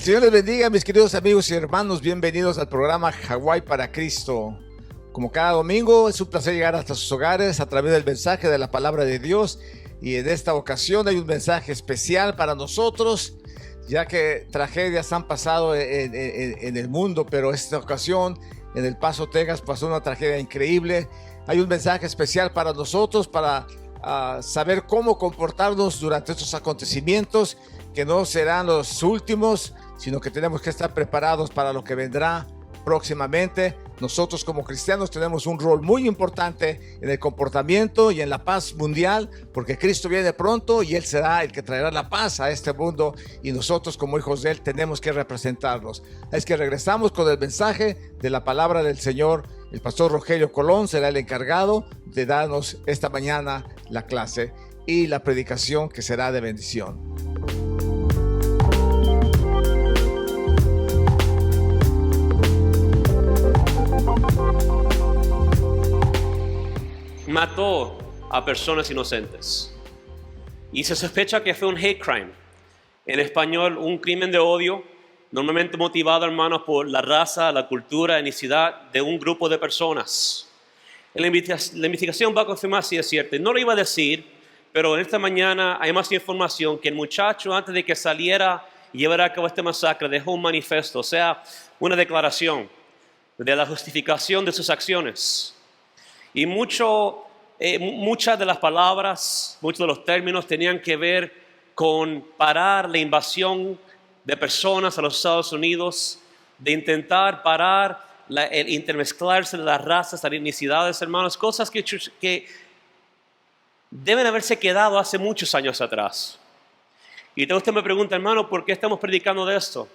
Señor les bendiga, mis queridos amigos y hermanos. Bienvenidos al programa Hawái para Cristo. Como cada domingo, es un placer llegar hasta sus hogares a través del mensaje de la palabra de Dios. Y en esta ocasión hay un mensaje especial para nosotros, ya que tragedias han pasado en el mundo, pero esta ocasión en El Paso, Texas, pasó una tragedia increíble. Hay un mensaje especial para nosotros, para saber cómo comportarnos durante estos acontecimientos, que no serán los últimos, sino que tenemos que estar preparados para lo que vendrá próximamente. Nosotros como cristianos tenemos un rol muy importante en el comportamiento y en la paz mundial, porque Cristo viene pronto y Él será el que traerá la paz a este mundo, y nosotros como hijos de Él tenemos que representarlos. Es que regresamos con el mensaje de la palabra del Señor. El pastor Rogelio Colón será el encargado de darnos esta mañana la clase y la predicación, que será de bendición. Mató a personas inocentes y se sospecha que fue un hate crime, en español un crimen de odio, normalmente motivado, hermanos, por la raza, la cultura, etnicidad de un grupo de personas. La investigación va a confirmar si es cierto. No lo iba a decir, pero en esta mañana hay más información que el muchacho, antes de que saliera y llevara a cabo este masacre, dejó un manifiesto, o sea, una declaración de la justificación de sus acciones. Y muchas de las palabras, muchos de los términos tenían que ver con parar la invasión de personas a los Estados Unidos, de intentar parar el intermezclarse de las razas, las etnicidades, hermanos, cosas que deben haberse quedado hace muchos años atrás. Y usted me pregunta, hermano, ¿por qué estamos predicando de esto?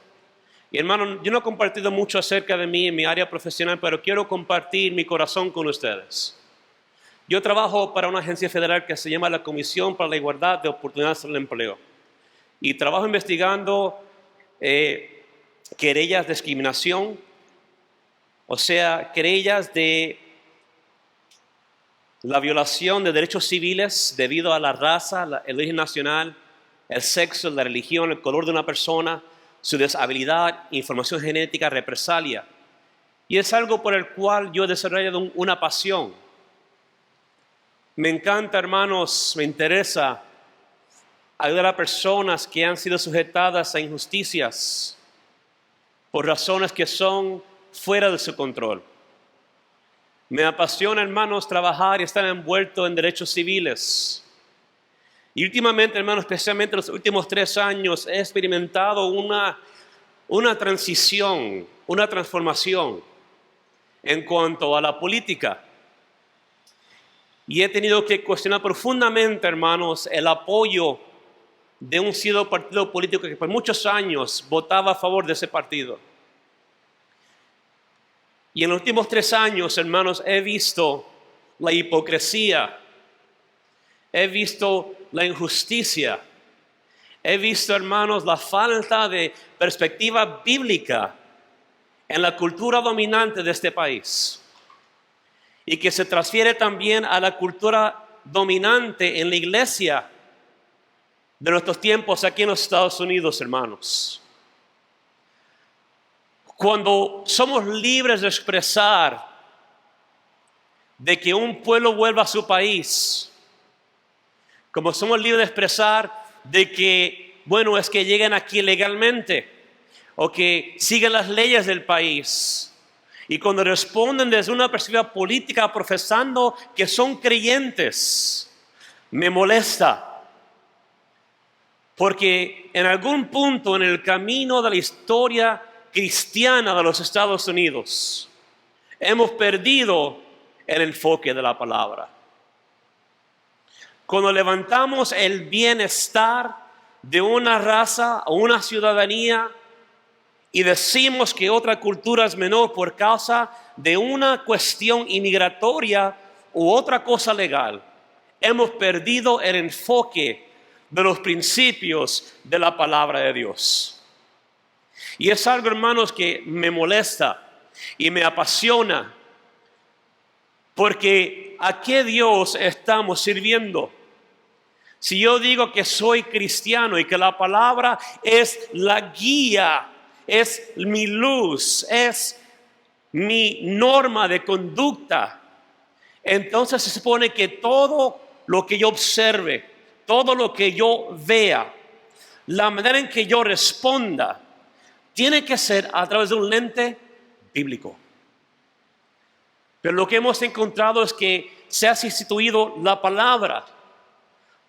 Y hermano, yo no he compartido mucho acerca de mí en mi área profesional, pero quiero compartir mi corazón con ustedes. Yo trabajo para una agencia federal que se llama la Comisión para la Igualdad de Oportunidades en el Empleo. Y trabajo investigando querellas de discriminación, o sea, querellas de la violación de derechos civiles debido a la raza, el origen nacional, el sexo, la religión, el color de una persona, su deshabilidad, información genética, represalia. Y es algo por el cual yo he desarrollado una pasión. Me encanta, hermanos, me interesa ayudar a personas que han sido sujetadas a injusticias por razones que son fuera de su control. Me apasiona, hermanos, trabajar y estar envuelto en derechos civiles. Y últimamente, hermanos, especialmente en los últimos 3 años, he experimentado una transición, una transformación en cuanto a la política. Y he tenido que cuestionar profundamente, hermanos, el apoyo de un cierto partido político que por muchos años votaba a favor de ese partido. Y en los últimos 3 años, hermanos, he visto la hipocresía, he visto la injusticia, he visto, hermanos, la falta de perspectiva bíblica en la cultura dominante de este país, y que se transfiere también a la cultura dominante en la iglesia de nuestros tiempos aquí en los Estados Unidos, hermanos. Cuando somos libres de expresar de que un pueblo vuelva a su país, como somos libres de expresar de que, bueno, es que lleguen aquí legalmente o que sigan las leyes del país, y cuando responden desde una perspectiva política profesando que son creyentes, me molesta. Porque en algún punto en el camino de la historia cristiana de los Estados Unidos, hemos perdido el enfoque de la palabra. Cuando levantamos el bienestar de una raza o una ciudadanía y decimos que otra cultura es menor por causa de una cuestión inmigratoria u otra cosa legal, hemos perdido el enfoque de los principios de la palabra de Dios. Y es algo, hermanos, que me molesta y me apasiona, porque ¿a qué Dios estamos sirviendo? Si yo digo que soy cristiano y que la palabra es la guía es mi luz, es mi norma de conducta. Entonces se supone que todo lo que yo observe, todo lo que yo vea, la manera en que yo responda, tiene que ser a través de un lente bíblico. Pero lo que hemos encontrado es que se ha sustituido la palabra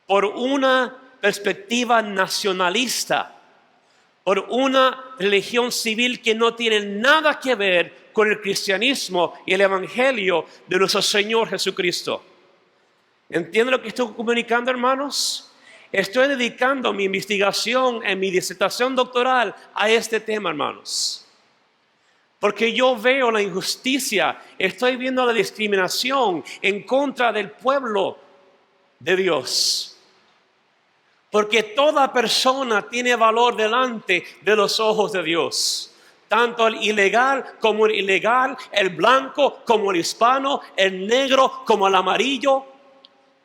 por una perspectiva nacionalista, por una religión civil que no tiene nada que ver con el cristianismo y el evangelio de nuestro Señor Jesucristo. ¿Entienden lo que estoy comunicando, hermanos? Estoy dedicando mi investigación en mi disertación doctoral a este tema, hermanos. Porque yo veo la injusticia, estoy viendo la discriminación en contra del pueblo de Dios. Porque toda persona tiene valor delante de los ojos de Dios. Tanto el ilegal como el ilegal, el blanco como el hispano, el negro como el amarillo.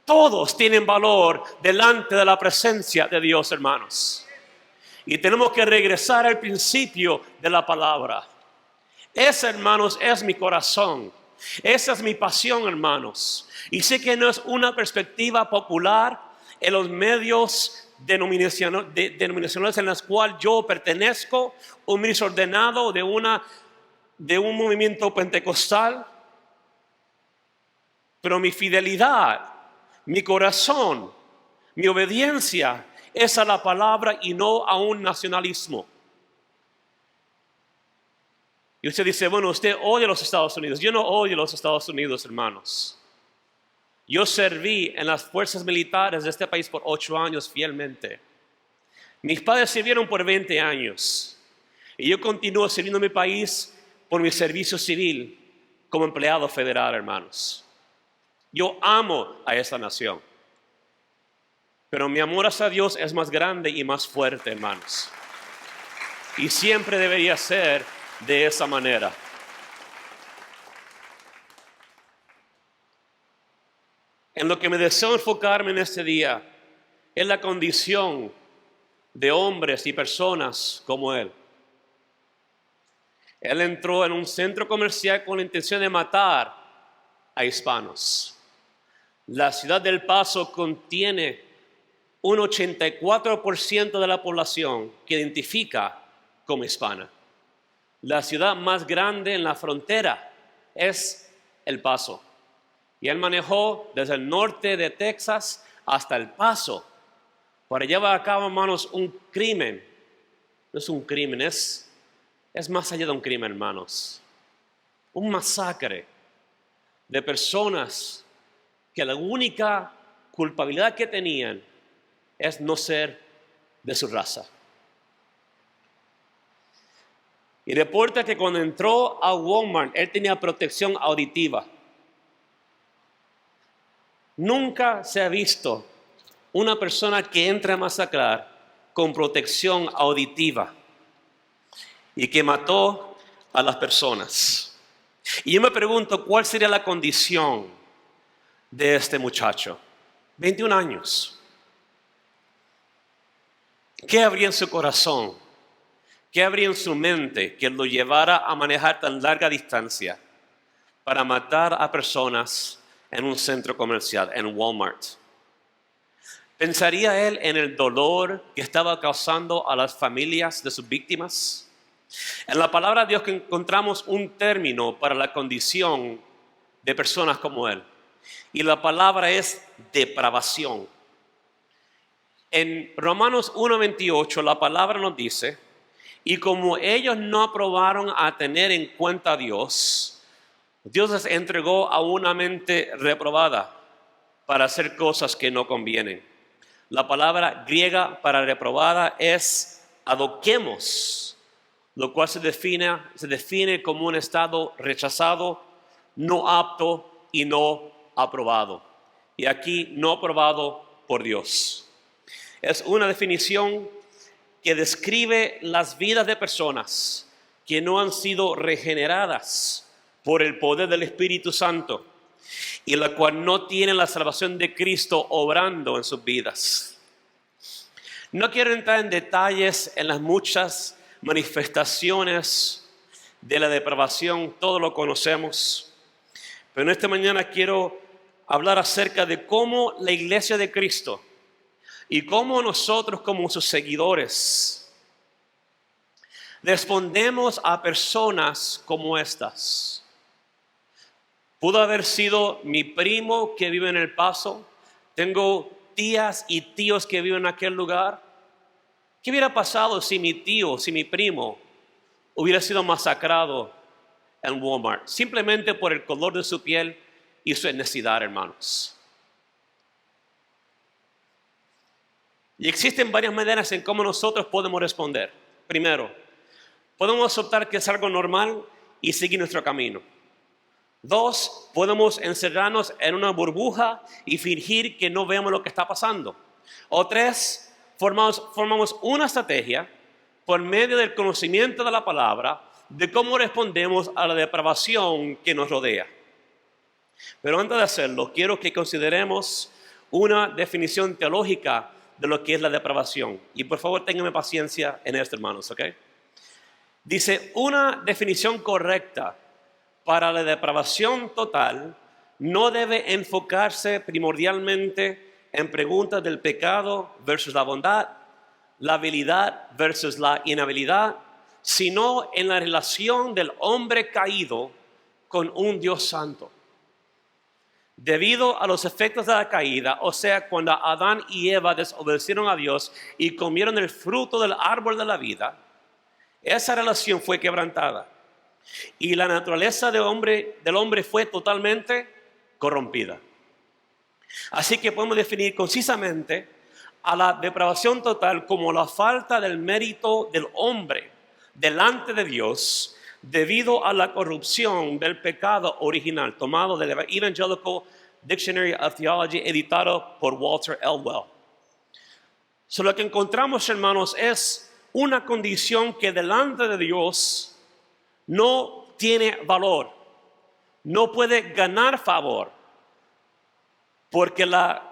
Todos tienen valor delante de la presencia de Dios, hermanos. Y tenemos que regresar al principio de la palabra. Ese, hermanos, es mi corazón. Esa es mi pasión, hermanos. Y sé que no es una perspectiva popular en los medios denominacionales en los cuales yo pertenezco, un ministro ordenado de un movimiento pentecostal. Pero mi fidelidad, mi corazón, mi obediencia es a la palabra y no a un nacionalismo. Y usted dice, bueno, usted odia a los Estados Unidos. Yo no odio a los Estados Unidos, hermanos. Yo serví en las fuerzas militares de este país por 8 años fielmente. Mis padres sirvieron por 20 años. Y yo continúo sirviendo a mi país por mi servicio civil como empleado federal, hermanos. Yo amo a esta nación. Pero mi amor hacia Dios es más grande y más fuerte, hermanos. Y siempre debería ser de esa manera. En lo que me deseo enfocarme en este día es la condición de hombres y personas como él. Él entró en un centro comercial con la intención de matar a hispanos. La ciudad del Paso contiene un 84% de la población que identifica como hispana. La ciudad más grande en la frontera es El Paso. Y él manejó desde el norte de Texas hasta El Paso para llevar a cabo, hermanos, un crimen. No es un crimen, es más allá de un crimen, hermanos. Un masacre de personas que la única culpabilidad que tenían es no ser de su raza. Y reporta que cuando entró a Walmart, él tenía protección auditiva. Nunca se ha visto una persona que entra a masacrar con protección auditiva y que mató a las personas. Y yo me pregunto, ¿cuál sería la condición de este muchacho? 21 años. ¿Qué habría en su corazón? ¿Qué habría en su mente que lo llevara a manejar tan larga distancia para matar a personas en un centro comercial, en Walmart? ¿Pensaría él en el dolor que estaba causando a las familias de sus víctimas? En la palabra de Dios que encontramos un término para la condición de personas como él. Y la palabra es depravación. En Romanos 1:28 la palabra nos dice: y como ellos no aprobaron a tener en cuenta a Dios, Dios les entregó a una mente reprobada para hacer cosas que no convienen. La palabra griega para reprobada es adoquemos, lo cual se define como un estado rechazado, no apto y no aprobado. Y aquí no aprobado por Dios. Es una definición que describe las vidas de personas que no han sido regeneradas por el poder del Espíritu Santo y la cual no tienen la salvación de Cristo obrando en sus vidas. No quiero entrar en detalles en las muchas manifestaciones de la depravación, todos lo conocemos. Pero en esta mañana quiero hablar acerca de cómo la iglesia de Cristo y cómo nosotros como sus seguidores respondemos a personas como estas. Pudo haber sido mi primo que vive en El Paso. Tengo tías y tíos que viven en aquel lugar. ¿Qué hubiera pasado si mi tío, si mi primo hubiera sido masacrado en Walmart? Simplemente por el color de su piel y su etnicidad, hermanos. Y existen varias maneras en cómo nosotros podemos responder. Primero, podemos aceptar que es algo normal y seguir nuestro camino. Dos, podemos encerrarnos en una burbuja y fingir que no vemos lo que está pasando. O tres, formamos una estrategia por medio del conocimiento de la palabra de cómo respondemos a la depravación que nos rodea. Pero antes de hacerlo, quiero que consideremos una definición teológica de lo que es la depravación. Y por favor, ténganme paciencia en esto, hermanos, ¿ok? Dice, una definición correcta para la depravación total no debe enfocarse primordialmente en preguntas del pecado versus la bondad, la habilidad versus la inhabilidad, sino en la relación del hombre caído con un Dios santo. Debido a los efectos de la caída, o sea, cuando Adán y Eva desobedecieron a Dios y comieron el fruto del árbol de la vida, esa relación fue quebrantada. Y la naturaleza del hombre fue totalmente corrompida. Así que podemos definir concisamente a la depravación total como la falta del mérito del hombre delante de Dios debido a la corrupción del pecado original, tomado del Evangelical Dictionary of Theology, editado por Walter Elwell. Lo que encontramos, hermanos, es una condición que delante de Dios no tiene valor, no puede ganar favor, porque la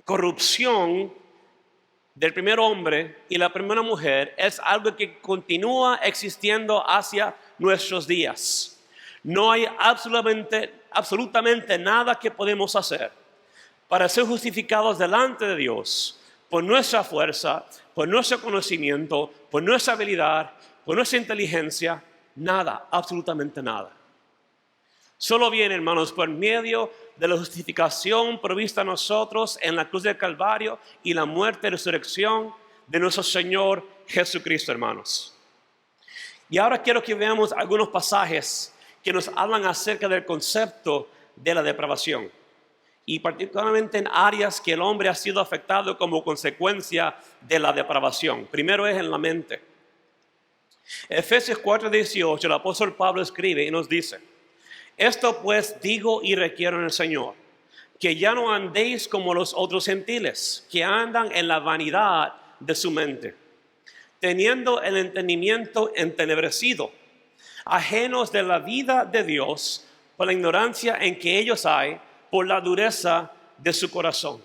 corrupción del primer hombre y la primera mujer es algo que continúa existiendo hacia nuestros días. No hay absolutamente nada que podemos hacer para ser justificados delante de Dios por nuestra fuerza, por nuestro conocimiento, por nuestra habilidad, por nuestra inteligencia. Nada, absolutamente nada. Solo viene, hermanos, por medio de la justificación provista a nosotros en la cruz del Calvario y la muerte y resurrección de nuestro Señor Jesucristo, hermanos. Y ahora quiero que veamos algunos pasajes que nos hablan acerca del concepto de la depravación, y particularmente en áreas que el hombre ha sido afectado como consecuencia de la depravación. Primero es en la mente. Efesios 4:18, el apóstol Pablo escribe y nos dice: esto pues digo y requiero en el Señor, que ya no andéis como los otros gentiles, que andan en la vanidad de su mente, teniendo el entendimiento entenebrecido, ajenos de la vida de Dios por la ignorancia en que ellos hay, por la dureza de su corazón.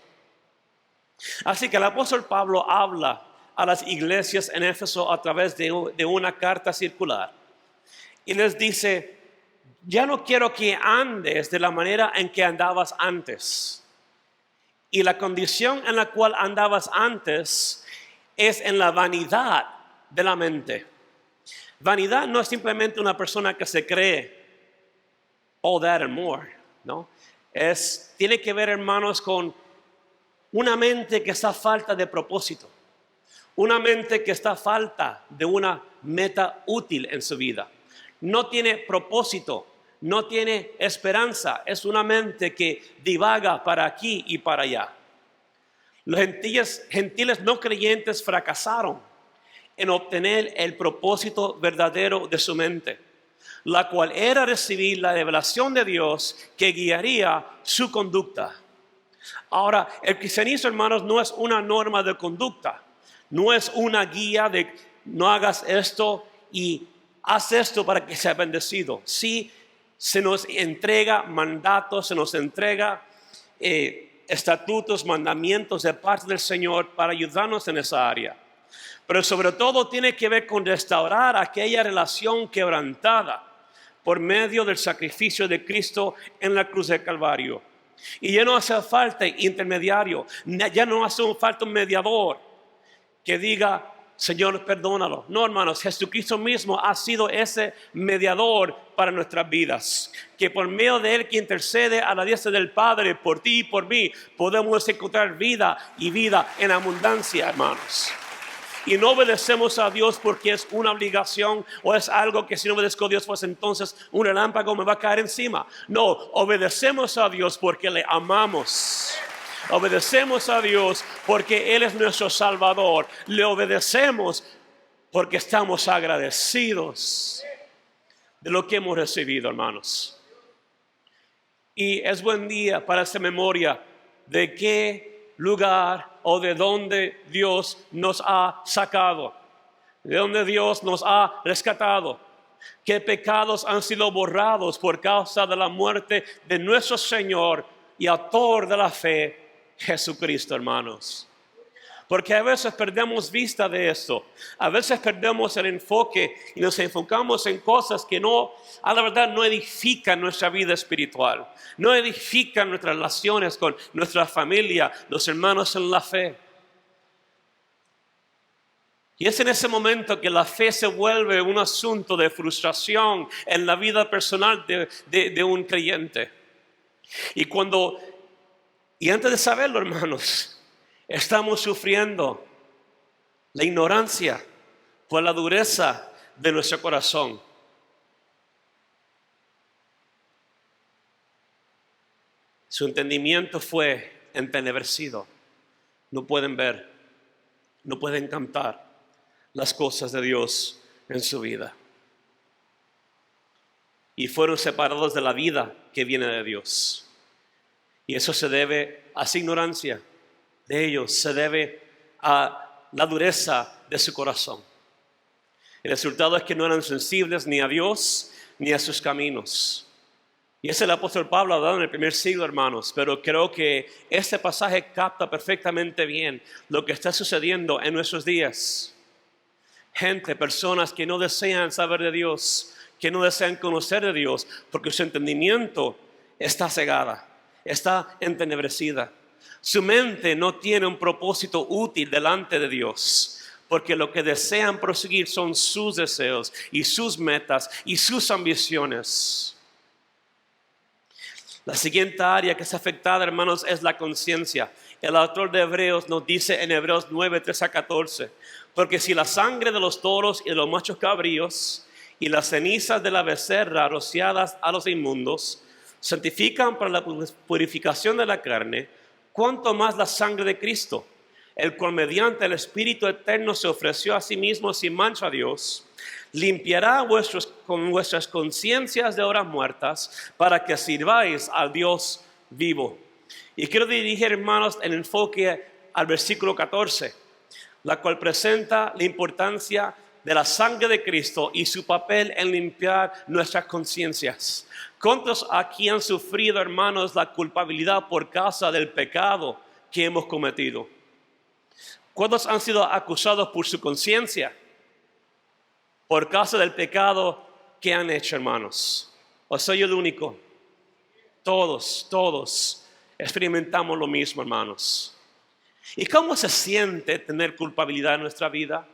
Así que el apóstol Pablo habla a las iglesias en Éfeso a través de una carta circular y les dice: ya no quiero que andes de la manera en que andabas antes. Y la condición en la cual andabas antes es en la vanidad de la mente. Vanidad no es simplemente una persona que se cree all that and more, ¿no? Tiene que ver, hermanos, con una mente que está a falta de propósito. Una mente que está a falta de una meta útil en su vida. No tiene propósito, no tiene esperanza. Es una mente que divaga para aquí y para allá. Los gentiles no creyentes fracasaron en obtener el propósito verdadero de su mente, la cual era recibir la revelación de Dios que guiaría su conducta. Ahora, el cristianismo, hermanos, no es una norma de conducta, no es una guía de no hagas esto y haz esto para que sea bendecido. Sí, se nos entrega mandatos, se nos entrega estatutos, mandamientos de parte del Señor para ayudarnos en esa área. Pero sobre todo tiene que ver con restaurar aquella relación quebrantada por medio del sacrificio de Cristo en la cruz del Calvario. Y ya no hace falta intermediario, ya no hace falta un mediador que diga, Señor, perdónalo. No, hermanos, Jesucristo mismo ha sido ese mediador para nuestras vidas. Que por medio de Él que intercede a la diestra del Padre por ti y por mí, podemos encontrar vida y vida en abundancia, hermanos. Y no obedecemos a Dios porque es una obligación o es algo que si no obedezco a Dios, pues entonces un relámpago me va a caer encima. No, obedecemos a Dios porque le amamos. Obedecemos a Dios porque Él es nuestro Salvador. Le obedecemos porque estamos agradecidos de lo que hemos recibido, hermanos. Y es buen día para hacer memoria de qué lugar o de dónde Dios nos ha sacado, de dónde Dios nos ha rescatado, qué pecados han sido borrados por causa de la muerte de nuestro Señor y autor de la fe, Jesucristo, hermanos. Porque a veces perdemos vista de esto, a veces perdemos el enfoque y nos enfocamos en cosas que no, a la verdad, no edifican nuestra vida espiritual, no edifican nuestras relaciones con nuestra familia, los hermanos en la fe. Y es en ese momento que la fe se vuelve un asunto de frustración en la vida personal de un creyente. Y antes de saberlo, hermanos, estamos sufriendo la ignorancia por la dureza de nuestro corazón. Su entendimiento fue entenebrecido. No pueden ver, no pueden cantar las cosas de Dios en su vida. Y fueron separados de la vida que viene de Dios. Y eso se debe a esa ignorancia de ellos, se debe a la dureza de su corazón. El resultado es que no eran sensibles ni a Dios ni a sus caminos. Y es el apóstol Pablo hablando en el primer siglo, hermanos, pero creo que este pasaje capta perfectamente bien lo que está sucediendo en nuestros días. Gente, personas que no desean saber de Dios, que no desean conocer de Dios, porque su entendimiento está cegada, está entenebrecida. Su mente no tiene un propósito útil delante de Dios, porque lo que desean proseguir son sus deseos y sus metas y sus ambiciones. La siguiente área que es afectada, hermanos, es la conciencia. El autor de Hebreos nos dice en Hebreos 9, 13-14, porque si la sangre de los toros y de los machos cabríos y las cenizas de la becerra rociadas a los inmundos santifican para la purificación de la carne, cuánto más la sangre de Cristo, el cual mediante el Espíritu eterno se ofreció a sí mismo sin mancha a Dios, limpiará con vuestras conciencias de obras muertas para que sirváis al Dios vivo. Y quiero dirigir, hermanos, el enfoque al versículo 14, la cual presenta la importancia de la sangre de Cristo y su papel en limpiar nuestras conciencias. ¿Cuántos aquí han sufrido, hermanos, la culpabilidad por causa del pecado que hemos cometido? ¿Cuántos han sido acusados por su conciencia por causa del pecado que han hecho, hermanos? ¿O soy yo el único? Todos experimentamos lo mismo, hermanos. ¿Y cómo se siente tener culpabilidad en nuestra vida?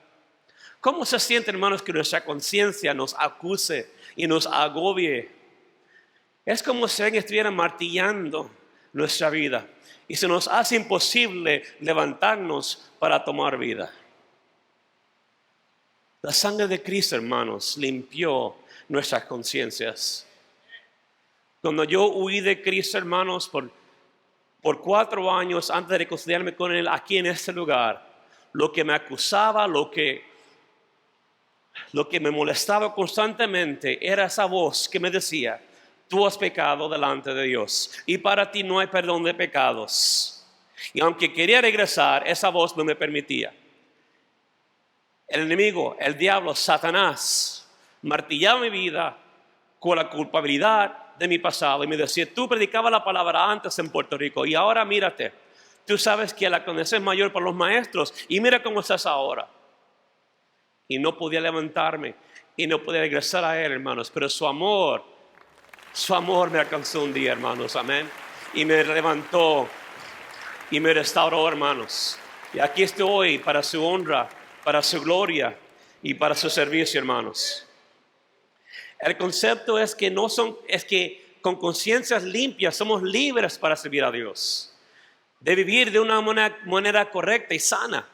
¿Cómo se siente, hermanos, que nuestra conciencia nos acuse y nos agobie? Es como si alguien estuviera martillando nuestra vida y se nos hace imposible levantarnos para tomar vida. La sangre de Cristo, hermanos, limpió nuestras conciencias. Cuando yo huí de Cristo, hermanos, por 4 años antes de reconciliarme con Él aquí en este lugar, lo que me acusaba, lo que me molestaba constantemente era esa voz que me decía: tú has pecado delante de Dios y para ti no hay perdón de pecados. Y aunque quería regresar, esa voz no me permitía. El enemigo, el diablo, Satanás, martillaba mi vida con la culpabilidad de mi pasado y me decía: tú predicabas la palabra antes en Puerto Rico y ahora mírate, tú sabes que la condenación es mayor para los maestros y mira cómo estás ahora. y no podía levantarme y no podía regresar a Él, hermanos. Pero su amor me alcanzó un día, hermanos, amén. Y me levantó y me restauró, hermanos. Y aquí estoy para su honra, para su gloria y para su servicio, hermanos. El concepto es que con conciencias limpias somos libres para servir a Dios, de vivir de una manera correcta y sana.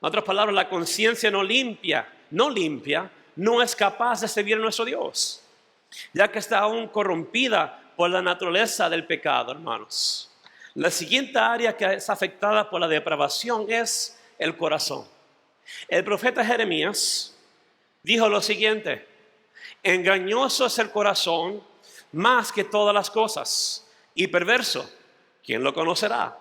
En otras palabras, la conciencia no limpia, no es capaz de servir a nuestro Dios, ya que está aún corrompida por la naturaleza del pecado, hermanos. La siguiente área que es afectada por la depravación es el corazón. El profeta Jeremías dijo lo siguiente: engañoso es el corazón más que todas las cosas, y perverso, ¿quién lo conocerá?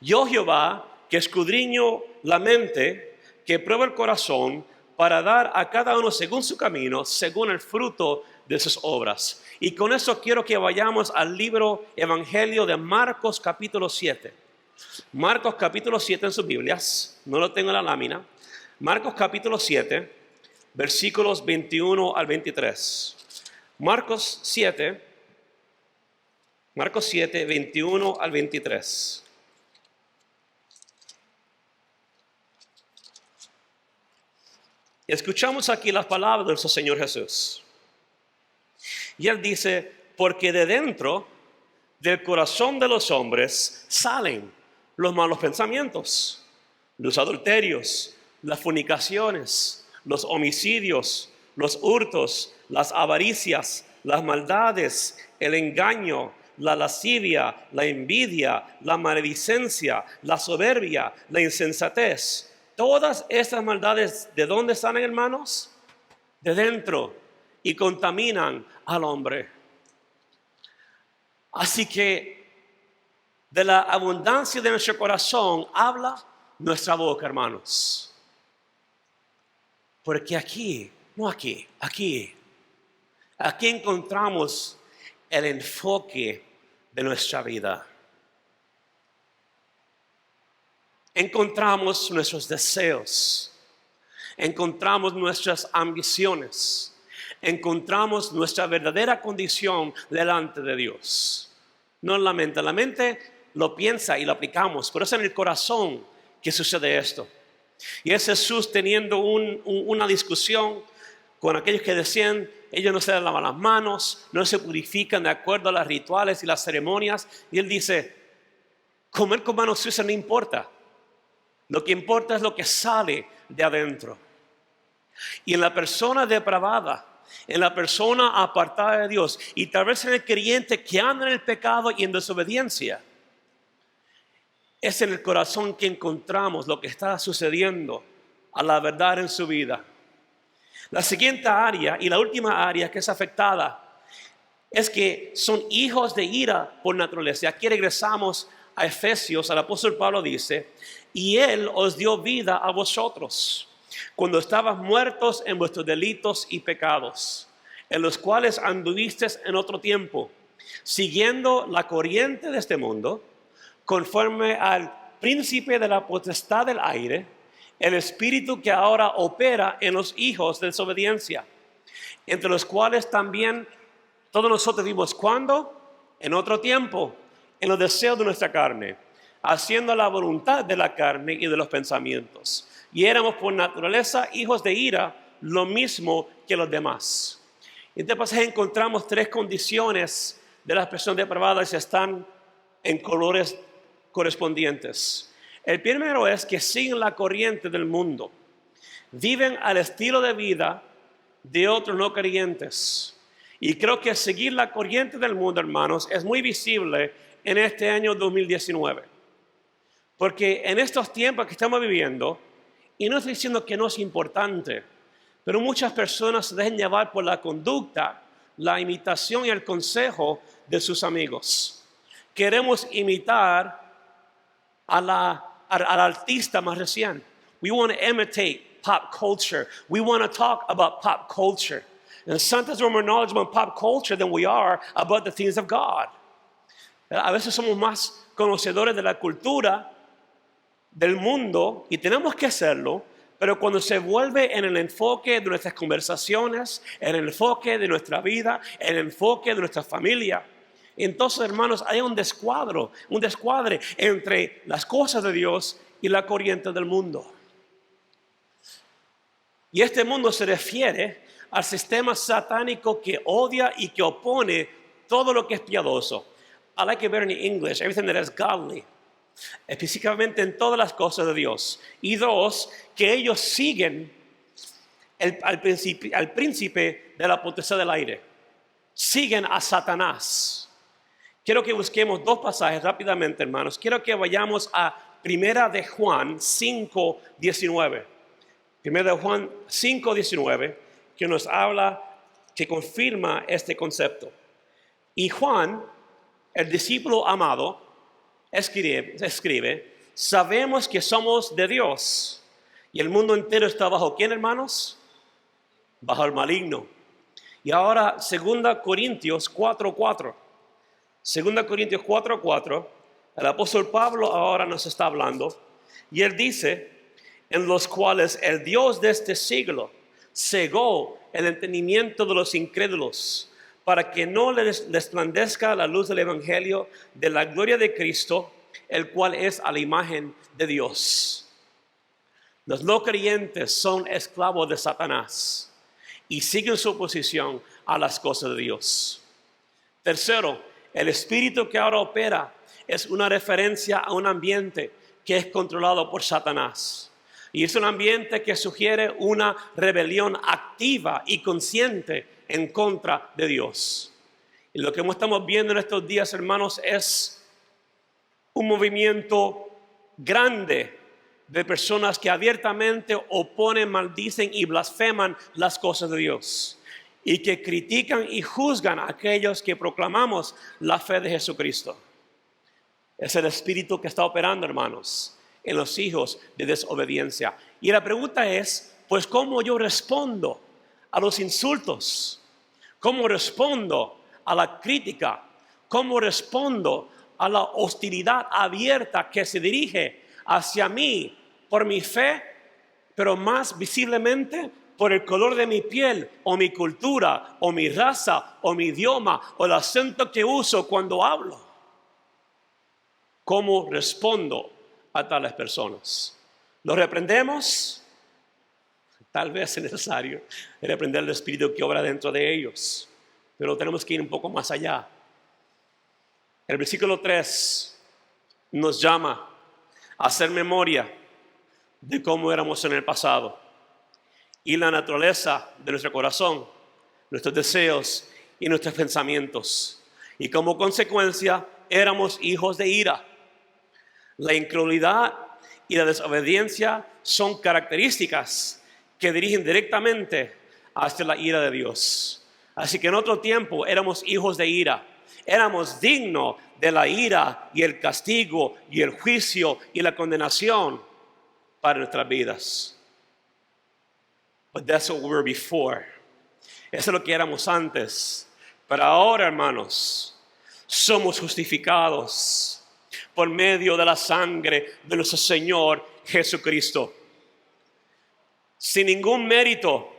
Yo, Jehová, que escudriño la mente, que pruebo el corazón, para dar a cada uno según su camino, según el fruto de sus obras. Y con eso quiero que vayamos al libro Evangelio de Marcos capítulo 7. Marcos capítulo 7 en sus Biblias, no lo tengo en la lámina. Marcos capítulo 7, versículos 21 al 23. Marcos 7, 21 al 23. Escuchamos aquí las palabras de nuestro Señor Jesús. Y Él dice: porque de dentro del corazón de los hombres salen los malos pensamientos, los adulterios, las fornicaciones, los homicidios, los hurtos, las avaricias, las maldades, el engaño, la lascivia, la envidia, la maledicencia, la soberbia, la insensatez. Todas estas maldades, ¿de dónde salen, hermanos? De dentro, y contaminan al hombre. Así que de la abundancia de nuestro corazón habla nuestra boca, hermanos. Porque aquí encontramos el enfoque de nuestra vida. Encontramos nuestros deseos, encontramos nuestras ambiciones, encontramos nuestra verdadera condición delante de Dios. No en la mente lo piensa y lo aplicamos, pero es en el corazón que sucede esto. Y es Jesús teniendo una discusión con aquellos que decían: ellos no se lavan las manos, no se purifican de acuerdo a los rituales y las ceremonias. Y Él dice: comer con manos sucias no importa. Lo que importa es lo que sale de adentro. Y en la persona depravada, en la persona apartada de Dios, y tal vez en el creyente que anda en el pecado y en desobediencia, es en el corazón que encontramos lo que está sucediendo a la verdad en su vida. La siguiente área y la última área que es afectada es que son hijos de ira por naturaleza. Aquí regresamos a Efesios. El apóstol Pablo dice: y Él os dio vida a vosotros cuando estabas muertos en vuestros delitos y pecados, en los cuales anduvisteis en otro tiempo, siguiendo la corriente de este mundo, conforme al príncipe de la potestad del aire, el espíritu que ahora opera en los hijos de desobediencia, entre los cuales también todos nosotros vivimos. ¿Cuándo? En otro tiempo, en los deseos de nuestra carne, haciendo la voluntad de la carne y de los pensamientos. Y éramos por naturaleza hijos de ira, lo mismo que los demás. En este pasaje encontramos tres condiciones de las personas depravadas y están en colores correspondientes. El primero es que siguen la corriente del mundo, viven al estilo de vida de otros no creyentes. Y creo que seguir la corriente del mundo, hermanos, es muy visible en este año 2019. Porque en estos tiempos que estamos viviendo, y no estoy diciendo que no es importante, pero muchas personas se dejan llevar por la conducta, la imitación y el consejo de sus amigos. Queremos imitar al artista más reciente. We want to imitate pop culture. We want to talk about pop culture. And sometimes we're more knowledgeable in pop culture than we are about the things of God. A veces somos más conocedores de la cultura del mundo, y tenemos que hacerlo, Pero cuando se vuelve en el enfoque de nuestras conversaciones, en el enfoque de nuestra vida, en el enfoque de nuestra familia, entonces, hermanos, hay un descuadre entre las cosas de Dios y la corriente del mundo. Y este mundo se refiere al sistema satánico que odia y que opone todo lo que es piadoso. I like it better in English, everything that is godly. Específicamente en todas las cosas de Dios. Y dos, que ellos siguen al príncipe de la potestad del aire. Siguen a Satanás. Quiero que busquemos dos pasajes rápidamente, hermanos. Quiero que vayamos a 1 de Juan 5:19. 1 de Juan 5:19, que nos habla, que confirma este concepto. Y Juan, el discípulo amado, escribe, sabemos que somos de Dios y el mundo entero está bajo ¿quién, hermanos? Bajo el maligno. Y ahora 2 Corintios 4:4. 2 Corintios 4:4, el apóstol Pablo ahora nos está hablando y él dice, en los cuales el Dios de este siglo cegó el entendimiento de los incrédulos para que no les resplandezca la luz del evangelio de la gloria de Cristo, el cual es a la imagen de Dios. Los no creyentes son esclavos de Satanás y siguen su oposición a las cosas de Dios. Tercero, el espíritu que ahora opera es una referencia a un ambiente que es controlado por Satanás. Y es un ambiente que sugiere una rebelión activa y consciente en contra de Dios. Y lo que estamos viendo en estos días, hermanos, es un movimiento grande de personas que abiertamente oponen, maldicen y blasfeman las cosas de Dios. Y que critican y juzgan a aquellos que proclamamos la fe de Jesucristo. Es el espíritu que está operando, hermanos, en los hijos de desobediencia. Y la pregunta es, pues, ¿cómo yo respondo a los insultos? ¿Cómo respondo a la crítica? ¿Cómo respondo a la hostilidad abierta que se dirige hacia mí por mi fe, pero más visiblemente por el color de mi piel, o mi cultura, o mi raza, o mi idioma, o el acento que uso cuando hablo? ¿Cómo respondo a tales personas? ¿Los reprendemos? Tal vez es necesario reprender el espíritu que obra dentro de ellos, pero tenemos que ir un poco más allá. El versículo 3 nos llama a hacer memoria de cómo éramos en el pasado. Y la naturaleza de nuestro corazón, nuestros deseos y nuestros pensamientos. Y como consecuencia, éramos hijos de ira. La incredulidad y la desobediencia son características que dirigen directamente hacia la ira de Dios. Así que en otro tiempo éramos hijos de ira. Éramos dignos de la ira y el castigo y el juicio y la condenación para nuestras vidas. But that's what we were before. Eso es lo que éramos antes. Pero ahora, hermanos, somos justificados por medio de la sangre de nuestro Señor Jesucristo. Sin ningún mérito,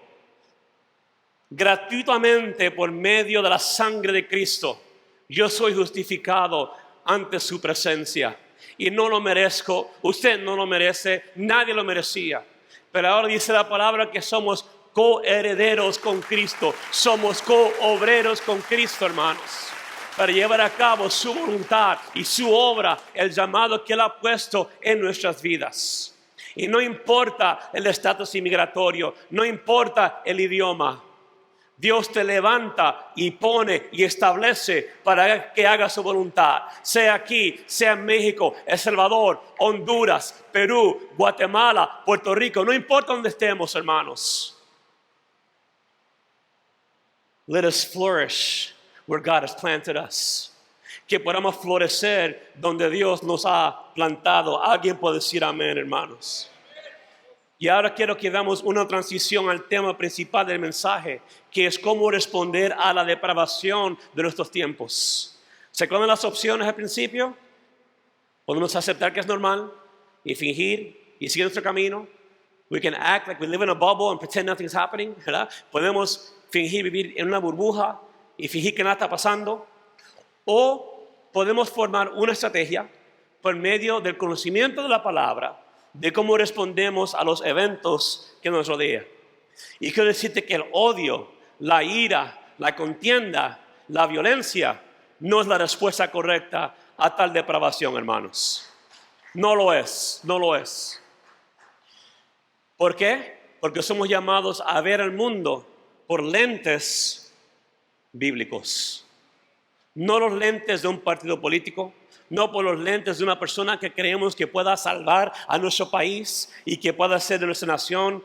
gratuitamente por medio de la sangre de Cristo, yo soy justificado ante su presencia. Y no lo merezco, usted no lo merece, nadie lo merecía. Pero ahora dice la palabra que somos coherederos con Cristo. Somos coobreros con Cristo, hermanos, para llevar a cabo su voluntad y su obra, el llamado que Él ha puesto en nuestras vidas. Y no importa el estatus inmigratorio, no importa el idioma. Dios te levanta y pone y establece para que haga su voluntad. Sea aquí, sea en México, El Salvador, Honduras, Perú, Guatemala, Puerto Rico. No importa dónde estemos, hermanos. Let us flourish where God has planted us. Que podamos florecer donde Dios nos ha plantado. Alguien puede decir amén, hermanos. Y ahora quiero que damos una transición al tema principal del mensaje, que es cómo responder a la depravación de nuestros tiempos. ¿Se acuerdan las opciones al principio? Podemos aceptar que es normal y fingir y seguir nuestro camino. We can act like we live in a bubble and pretend nothing's happening, ¿verdad? Podemos fingir vivir en una burbuja y fingir que nada está pasando. O podemos formar una estrategia por medio del conocimiento de la palabra, de cómo respondemos a los eventos que nos rodean. Y quiero decirte que el odio, la ira, la contienda, la violencia no es la respuesta correcta a tal depravación, hermanos. No lo es, no lo es. ¿Por qué? Porque somos llamados a ver el mundo por lentes bíblicos. No los lentes de un partido político, no por los lentes de una persona que creemos que pueda salvar a nuestro país y que pueda hacer de nuestra nación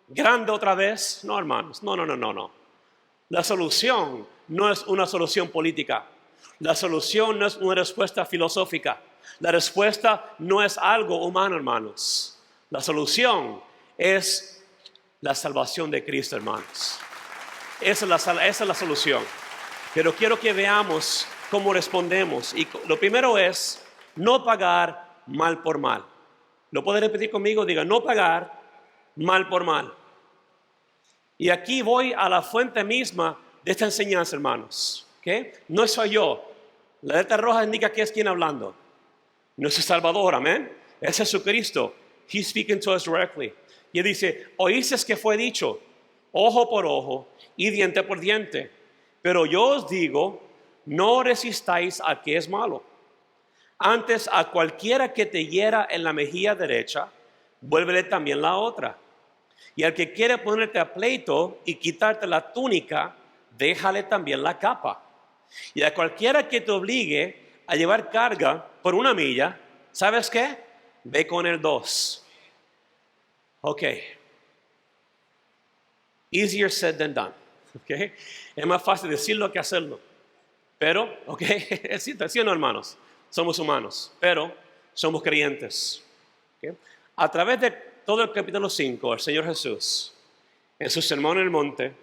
grande otra vez. No, hermanos, no. La solución no es una solución política. La solución no es una respuesta filosófica. La respuesta no es algo humano, hermanos. La solución es la salvación de Cristo, hermanos. Esa es la solución. Pero quiero que veamos cómo respondemos. Y lo primero es no pagar mal por mal. ¿Lo puede repetir conmigo? Diga, no pagar mal por mal. Y aquí voy a la fuente misma de esta enseñanza, hermanos. ¿Okay? No soy yo. La letra roja indica que es quien hablando. Nuestro Salvador, amén. Es Jesucristo. He's speaking to us directly. Y él dice, oíste que fue dicho, ojo por ojo y diente por diente. Pero yo os digo, no resistáis al que es malo. Antes a cualquiera que te hiera en la mejilla derecha, vuélvele también la otra. Y al que quiere ponerte a pleito y quitarte la túnica, déjale también la capa. Y a cualquiera que te obligue a llevar carga por 1 milla, ¿sabes qué? Ve con el 2. Ok. Easier said than done. Okay. Es más fácil decirlo que hacerlo. Pero, ok, es cierto, ¿no, hermanos? Somos humanos, pero somos creyentes. Okay. A través de todo el capítulo 5, el Señor Jesús, en su sermón en el monte,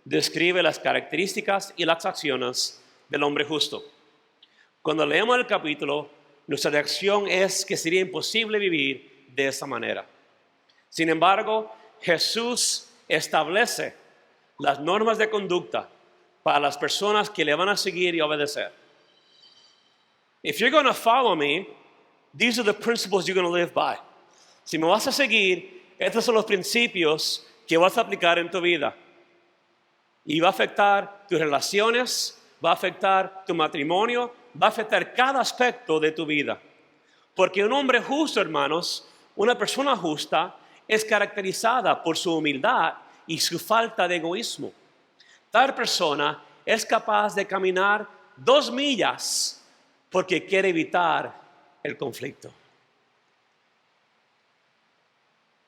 describe las características y las acciones del hombre justo. Cuando leemos el capítulo, nuestra reacción es que sería imposible vivir de esa manera. Sin embargo, Jesús establece las normas de conducta para las personas que le van a seguir y obedecer. If you're going to follow me, these are the principles you're going to live by. Si me vas a seguir, estos son los principios que vas a aplicar en tu vida. Y va a afectar tus relaciones, va a afectar tu matrimonio, va a afectar cada aspecto de tu vida. Porque un hombre justo, hermanos, una persona justa, es caracterizada por su humildad y su falta de egoísmo. Tal persona es capaz de caminar 2 millas porque quiere evitar el conflicto.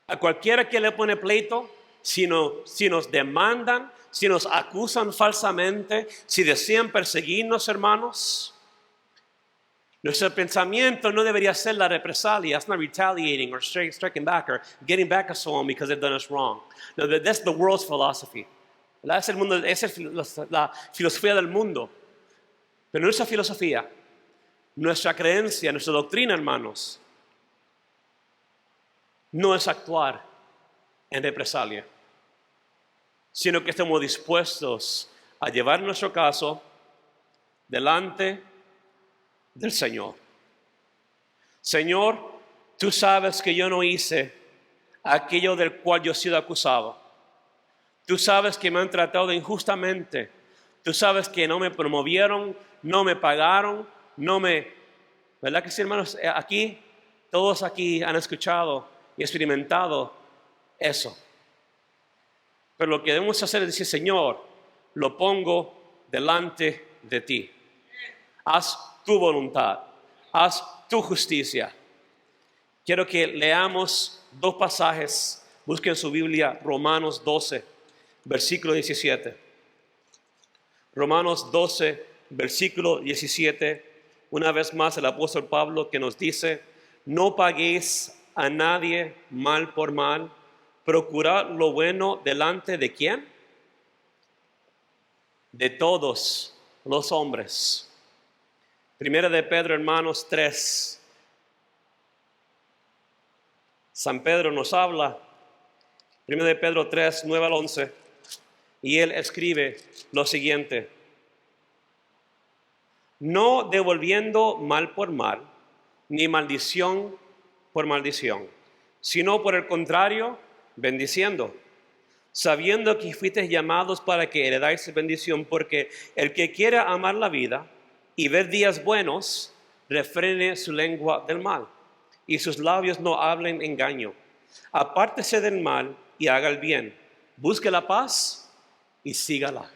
A cualquiera que le pone pleito, si nos demandan, si nos acusan falsamente, si desean perseguirnos, hermanos, nuestro pensamiento no debería ser la represalia. It's not retaliating or striking back or getting back at someone because they've done us wrong. No, that's the world's philosophy. Esa es la filosofía del mundo. Pero nuestra filosofía, nuestra creencia, nuestra doctrina, hermanos, no es actuar en represalia, sino que estamos dispuestos a llevar nuestro caso delante del Señor. Señor, tú sabes que yo no hice aquello del cual yo he sido acusado. Tú sabes que me han tratado injustamente. Tú sabes que no me promovieron, no me pagaron, ¿verdad que sí, hermanos? Aquí, todos aquí han escuchado y experimentado eso. Pero lo que debemos hacer es decir, Señor, lo pongo delante de ti. Haz tu voluntad, haz tu justicia. Quiero que leamos 2 pasajes. Busquen su Biblia, Romanos 12, versículo 17. Romanos 12, versículo 17. Una vez más el apóstol Pablo que nos dice, no paguéis a nadie mal por mal, procurad lo bueno delante de ¿quién? De todos los hombres. Primera de Pedro, hermanos, 3. San Pedro nos habla 1 de Pedro 3, 9 al 11. Y él escribe lo siguiente: no devolviendo mal por mal, ni maldición por maldición, sino por el contrario, bendiciendo, sabiendo que fuisteis llamados para que heredáis bendición, porque el que quiera amar la vida y ver días buenos, refrene su lengua del mal, y sus labios no hablen engaño. Apártese del mal y haga el bien, busque la paz y sígala.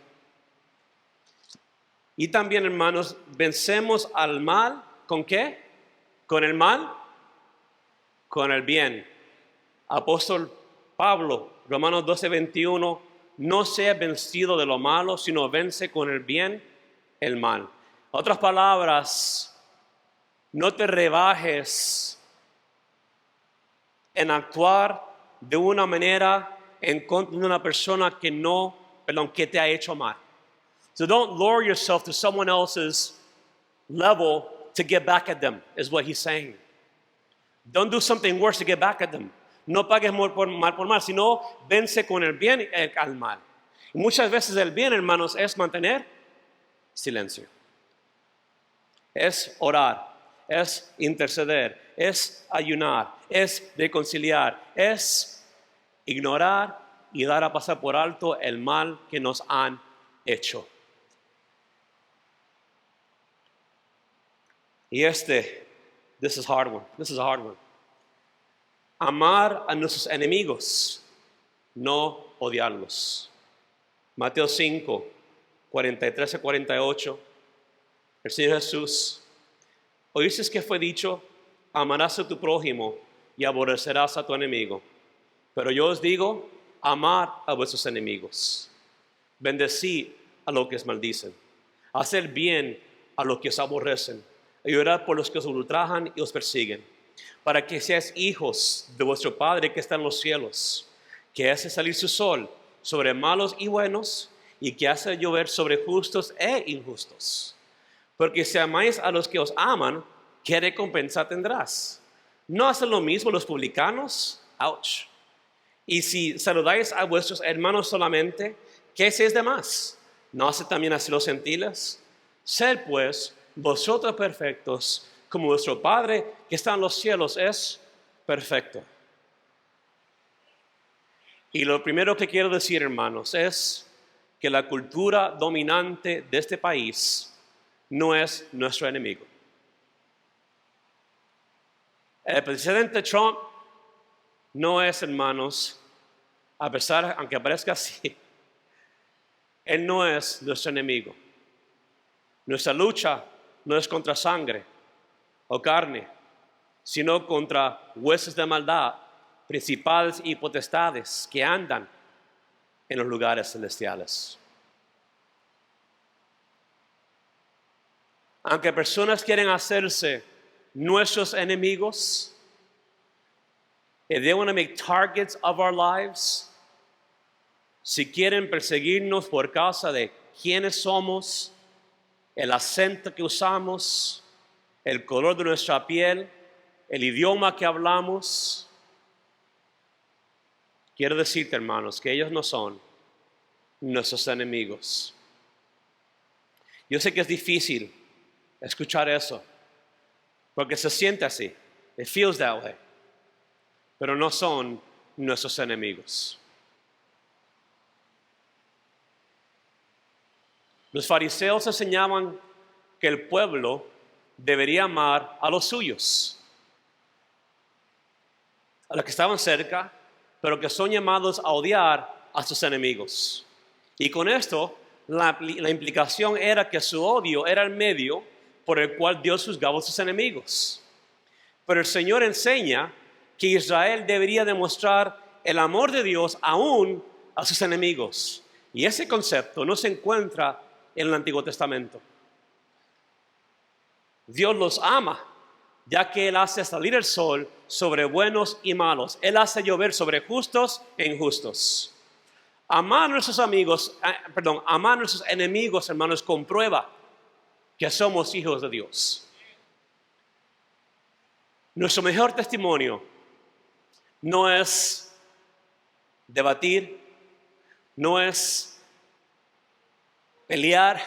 Y también, hermanos, vencemos al mal, ¿con qué? ¿Con el mal? Con el bien. Apóstol Pablo, Romanos 12, 21, no sea vencido de lo malo, sino vence con el bien el mal. Otras palabras, no te rebajes en actuar de una manera en contra de una persona que te ha hecho mal. So don't lower yourself to someone else's level to get back at them, is what he's saying. Don't do something worse to get back at them. No pagues mal por mal, sino vence con el bien al mal. Y muchas veces el bien, hermanos, es mantener silencio. Es orar, es interceder, es ayunar, es reconciliar, es ignorar y dar a pasar por alto el mal que nos han hecho. Y this is a hard one. Amar a nuestros enemigos, no odiarlos. Mateo 5, 43 a 48. El Señor Jesús, oíste que fue dicho, amarás a tu prójimo y aborrecerás a tu enemigo. Pero yo os digo, amar a vuestros enemigos. Bendecid a los que os maldicen. Hacer bien a los que os aborrecen. Y orad por los que os ultrajan y os persiguen, para que seáis hijos de vuestro Padre que está en los cielos, que hace salir su sol sobre malos y buenos, y que hace llover sobre justos e injustos. Porque si amáis a los que os aman, ¿qué recompensa tendrás? ¿No hacen lo mismo los publicanos? Ouch. Y si saludáis a vuestros hermanos solamente, ¿qué hacéis de más? ¿No hacen también así los gentiles? Sed pues vosotros perfectos, como vuestro Padre que está en los cielos es perfecto. Y lo primero que quiero decir, hermanos, es que la cultura dominante de este país no es nuestro enemigo. El presidente Trump no es, hermanos, aunque parezca así, él no es nuestro enemigo. Nuestra lucha no es contra sangre o carne, sino contra huestes de maldad, principales y potestades que andan en los lugares celestiales. Aunque personas quieren hacerse nuestros enemigos, if they want to make targets of our lives, si quieren perseguirnos por causa de quiénes somos, el acento que usamos, el color de nuestra piel, el idioma que hablamos, quiero decirte, hermanos, que ellos no son nuestros enemigos. Yo sé que es difícil escuchar eso, porque se siente así. It feels that way. Pero no son nuestros enemigos. Los fariseos enseñaban que el pueblo debería amar a los suyos, a los que estaban cerca, pero que son llamados a odiar a sus enemigos. Y con esto, la implicación era que su odio era el medio por el cual Dios juzgaba a sus enemigos. Pero el Señor enseña que Israel debería demostrar el amor de Dios aún a sus enemigos. Y ese concepto no se encuentra en el Antiguo Testamento. Dios los ama, ya que Él hace salir el sol sobre buenos y malos. Él hace llover sobre justos e injustos. Amar a nuestros enemigos, hermanos, comprueba que somos hijos de Dios. Nuestro mejor testimonio no es debatir, no es pelear,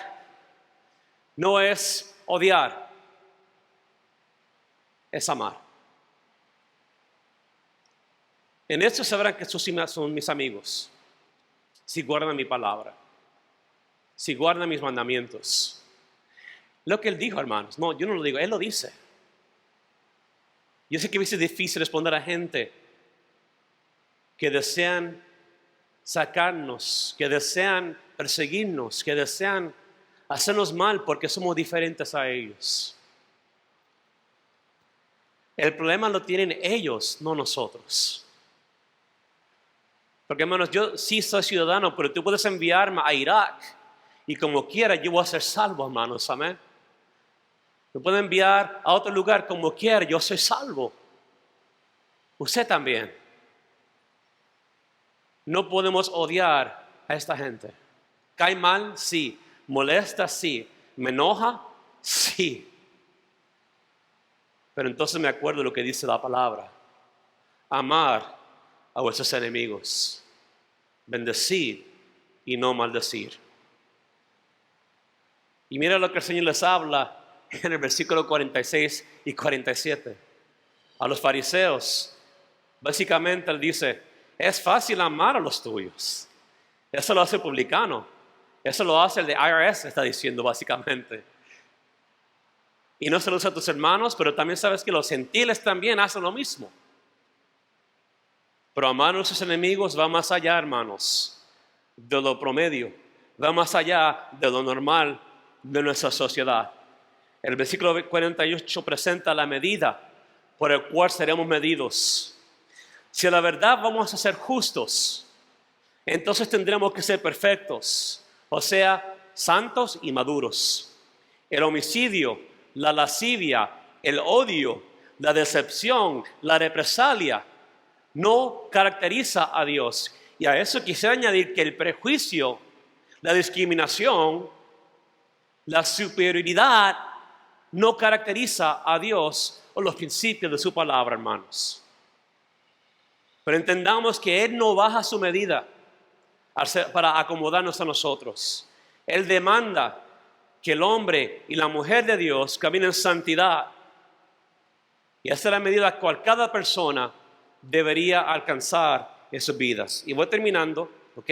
no es odiar, es amar. En esto sabrán que estos son mis amigos, si guardan mi palabra, si guardan mis mandamientos. Lo que él dijo, hermanos, no, yo no lo digo, él lo dice. Yo sé que a veces es difícil responder a gente que desean sacarnos, que desean perseguirnos, que desean hacernos mal porque somos diferentes a ellos. El problema lo tienen ellos, no nosotros. Porque, hermanos, yo sí soy ciudadano, pero tú puedes enviarme a Irak y como quiera yo voy a ser salvo, hermanos, amén. Me pueden enviar a otro lugar como quiera, yo soy salvo. Usted también. No podemos odiar a esta gente. ¿Cae mal? Sí. ¿Molesta? Sí. ¿Me enoja? Sí. Pero entonces me acuerdo de lo que dice la palabra. Amar a vuestros enemigos. Bendecir y no maldecir. Y mira lo que el Señor les habla en el versículo 46 y 47. A los fariseos, básicamente él dice, es fácil amar a los tuyos. Eso lo hace el publicano. Eso lo hace el de IRS, está diciendo básicamente. Y no se lo usa a tus hermanos, pero también sabes que los gentiles también hacen lo mismo. Pero amar a nuestros enemigos va más allá, hermanos, de lo promedio. Va más allá de lo normal de nuestra sociedad. El versículo 48 presenta la medida por el cual seremos medidos. Si a la verdad vamos a ser justos, entonces tendremos que ser perfectos, o sea, santos y maduros. El homicidio, la lascivia, el odio, la decepción, la represalia, no caracteriza a Dios. Y a eso quisiera añadir que el prejuicio, la discriminación, la superioridad no caracteriza a Dios o los principios de su palabra, hermanos. Pero entendamos que Él no baja su medida para acomodarnos a nosotros. Él demanda que el hombre y la mujer de Dios caminen en santidad. Y esa es la medida a la cual cada persona debería alcanzar en sus vidas. Y voy terminando, ¿ok?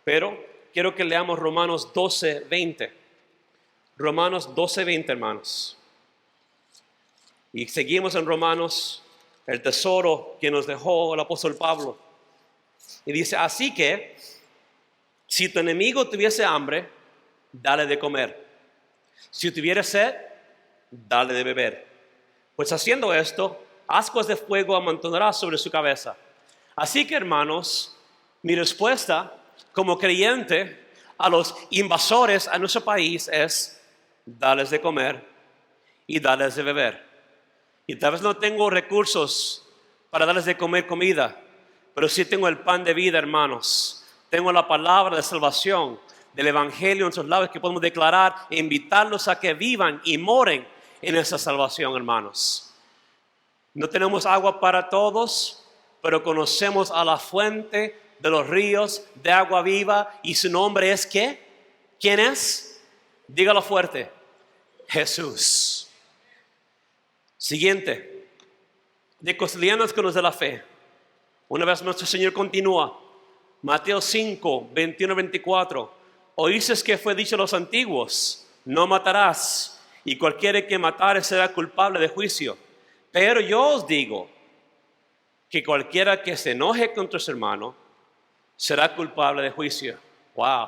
Pero quiero que leamos Romanos 12:20. Romanos 12:20, hermanos. Y seguimos en Romanos, el tesoro que nos dejó el apóstol Pablo. Y dice, así que, si tu enemigo tuviese hambre, dale de comer. Si tuviera sed, dale de beber. Pues haciendo esto, ascuas de fuego amontonarás sobre su cabeza. Así que, hermanos, mi respuesta como creyente a los invasores a nuestro país es darles de comer y darles de beber. Y tal vez no tengo recursos para darles de comer comida, pero sí tengo el pan de vida, hermanos. Tengo la palabra de salvación del Evangelio en nuestros labios que podemos declarar e invitarlos a que vivan y moren en esa salvación, hermanos. No tenemos agua para todos, pero conocemos a la fuente de los ríos de agua viva y su nombre es ¿qué? ¿Quién es? Dígalo fuerte. Jesús. Siguiente. Reconciliarnos con los de la fe. Una vez nuestro Señor continúa. Mateo 5, 21-24. Oísteis que fue dicho a los antiguos, no matarás, y cualquiera que matare será culpable de juicio. Pero yo os digo que cualquiera que se enoje contra su hermano será culpable de juicio. Wow.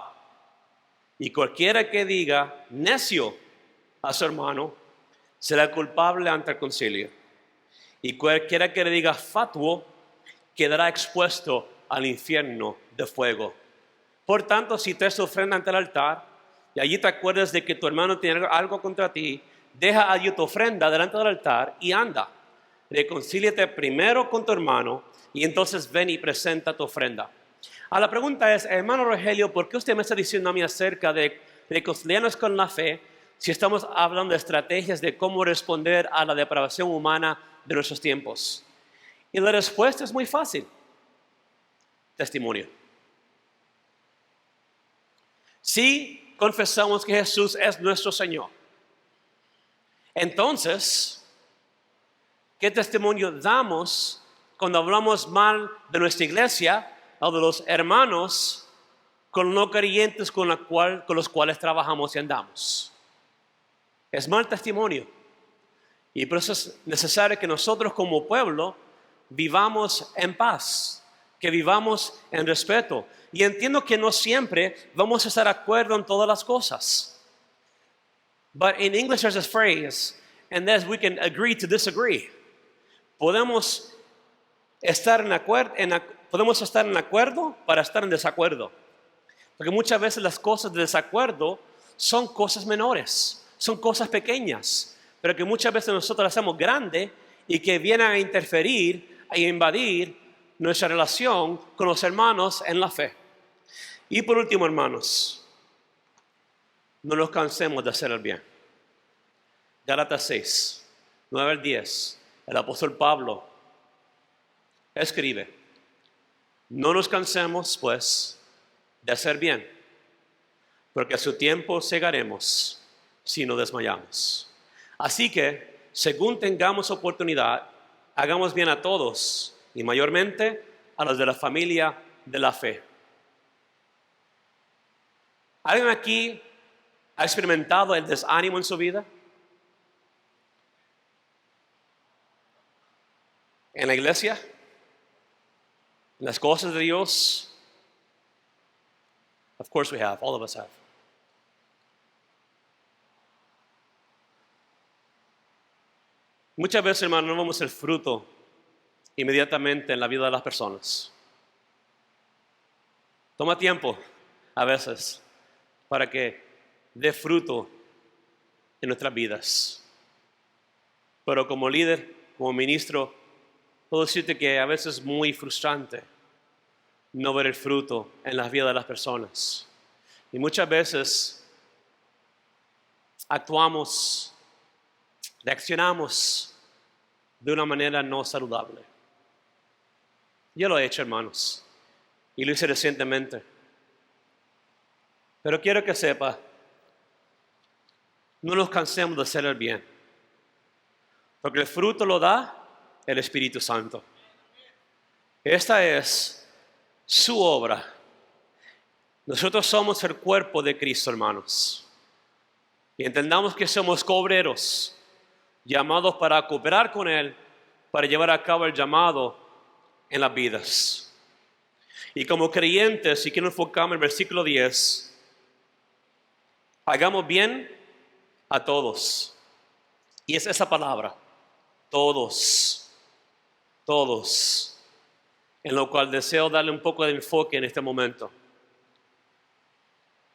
Y cualquiera que diga necio a su hermano será culpable ante el concilio. Y cualquiera que le diga fatuo quedará expuesto al infierno de fuego. Por tanto, si traes tu ofrenda ante el altar y allí te acuerdas de que tu hermano tiene algo contra ti, deja allí tu ofrenda delante del altar y anda. Reconcíliate primero con tu hermano y entonces ven y presenta tu ofrenda. La pregunta es, hermano Rogelio, ¿por qué usted me está diciendo a mí acerca de reconciliarnos con la fe si estamos hablando de estrategias de cómo responder a la depravación humana de nuestros tiempos? Y la respuesta es muy fácil. testimonio. Si confesamos que Jesús es nuestro Señor, entonces, ¿qué testimonio damos cuando hablamos mal de nuestra iglesia o de los hermanos con no creyentes con los cuales trabajamos y andamos? Es mal testimonio. Y por eso es necesario que nosotros como pueblo vivamos en paz, que vivamos en respeto. Y entiendo que no siempre vamos a estar de acuerdo en todas las cosas. But in English there's a phrase, and that is we can agree to disagree. Podemos estar en acuerdo para estar en desacuerdo. Porque muchas veces las cosas de desacuerdo son cosas menores, son cosas pequeñas, pero que muchas veces nosotros las hacemos grandes y que vienen a interferir, a invadir nuestra relación con los hermanos en la fe. Y por último, hermanos, no nos cansemos de hacer el bien. Gálatas 6, 9 al 10, el apóstol Pablo escribe: no nos cansemos, pues, de hacer bien, porque a su tiempo segaremos si no desmayamos. Así que, según tengamos oportunidad, hagamos bien a todos, y mayormente a los de la familia de la fe. ¿Alguien aquí ha experimentado el desánimo en su vida? ¿En la iglesia? ¿En las cosas de Dios? Of course we have, all of us have. Muchas veces, hermano, no vemos el fruto inmediatamente en la vida de las personas. Toma tiempo, a veces, para que dé fruto en nuestras vidas. Pero como líder, como ministro, puedo decirte que a veces es muy frustrante no ver el fruto en las vidas de las personas. Y muchas veces actuamos, reaccionamos de una manera no saludable. Yo lo he hecho, hermanos, y lo hice recientemente. Pero quiero que sepa, no nos cansemos de hacer el bien, porque el fruto lo da el Espíritu Santo. Esta es su obra. Nosotros somos el cuerpo de Cristo, hermanos. Y entendamos que somos cobreros, llamados para cooperar con Él, para llevar a cabo el llamado en las vidas. Y como creyentes, si quiero enfocarme en el versículo 10, hagamos bien a todos. Y es esa palabra, todos. Todos, en lo cual deseo darle un poco de enfoque en este momento.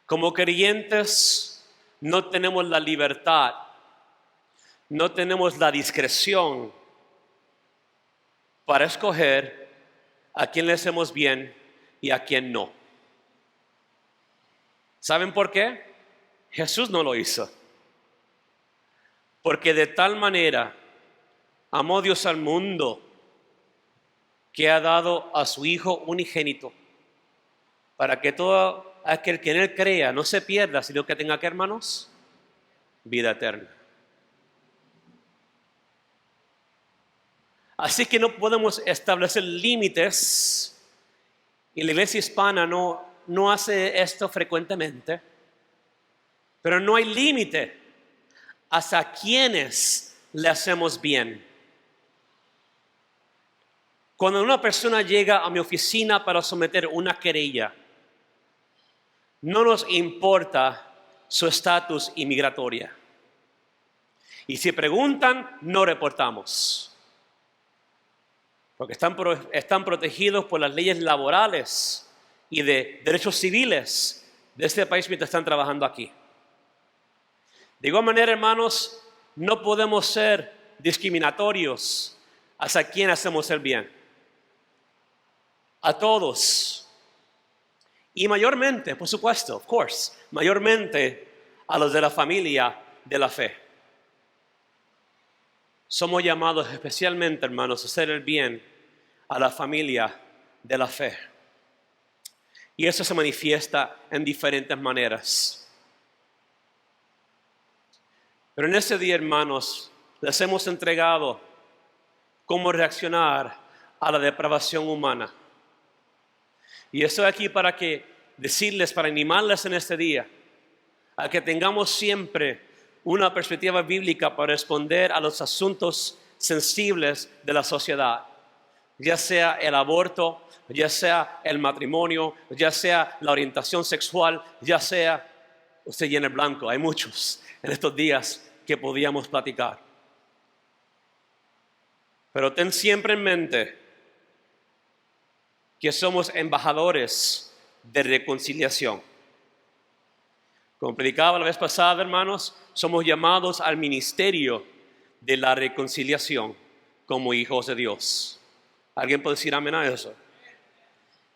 Como creyentes no tenemos la libertad, no tenemos la discreción para escoger a quién le hacemos bien y a quién no. ¿Saben por qué? Jesús no lo hizo. Porque de tal manera amó Dios al mundo que ha dado a su Hijo unigénito, para que todo aquel que en Él crea no se pierda, sino que tenga, ¿qué, hermanos? Vida eterna. Así que no podemos establecer límites, y la iglesia hispana no hace esto frecuentemente, pero no hay límite hasta quienes le hacemos bien. Cuando una persona llega a mi oficina para someter una querella, no nos importa su estatus inmigratorio. Y si preguntan, no reportamos. Porque están protegidos por las leyes laborales y de derechos civiles de este país mientras están trabajando aquí. De igual manera, hermanos, no podemos ser discriminatorios hacia quien hacemos el bien. A todos. Y mayormente, por supuesto, of course, mayormente a los de la familia de la fe. Somos llamados especialmente, hermanos, a hacer el bien a la familia de la fe. Y eso se manifiesta en diferentes maneras. Pero en ese día, hermanos, les hemos entregado cómo reaccionar a la depravación humana. Y estoy aquí para para animarles en este día, a que tengamos siempre una perspectiva bíblica para responder a los asuntos sensibles de la sociedad, ya sea el aborto, ya sea el matrimonio, ya sea la orientación sexual, ya sea, usted llena el blanco, hay muchos en estos días que podíamos platicar. Pero ten siempre en mente que somos embajadores de reconciliación. Como predicaba la vez pasada, hermanos, somos llamados al ministerio de la reconciliación como hijos de Dios. ¿Alguien puede decir amén a eso?